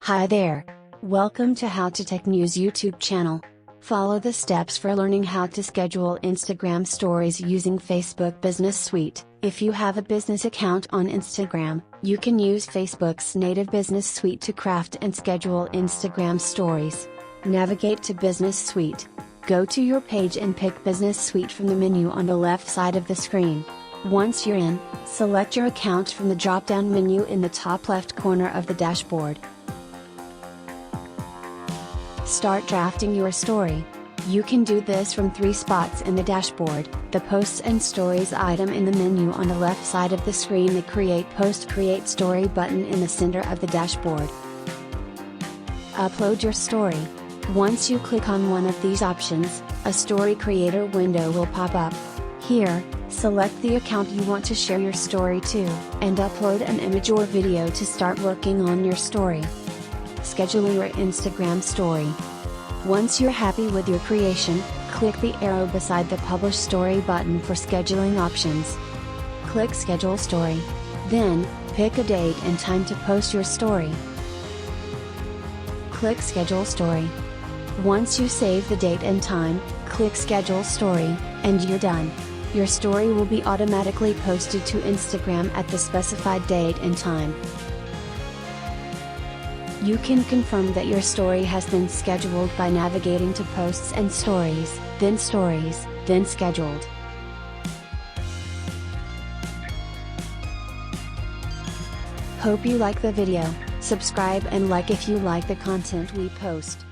Hi there. Welcome to Howto Technews YouTube channel. Follow the steps for learning how to schedule Instagram stories using Facebook Business Suite. If you have a business account on Instagram, you can use Facebook's native Business Suite to craft and schedule Instagram stories. Navigate to Business Suite. Go to your page and pick Business Suite from the menu on the left side of the screen. Once you're in, select your account from the drop-down menu in the top left corner of the dashboard. Start drafting your story. You can do this from 3 spots in the dashboard: the Posts and Stories item in the menu on the left side of the screen, the Create Post Create Story button in the center of the dashboard. Upload your story. Once you click on one of these options, a Story Creator window will pop up. Here, select the account you want to share your story to, and upload an image or video to start working on your story. Schedule your Instagram story. Once you're happy with your creation, click the arrow beside the Publish Story button for scheduling options. Click Schedule Story. Then, pick a date and time to post your story. Click Schedule Story. Once you save the date and time, click Schedule Story, and you're done. Your story will be automatically posted to Instagram at the specified date and time. You can confirm that your story has been scheduled by navigating to Posts and Stories, then Scheduled. Hope you like the video. Subscribe and like if you like the content we post.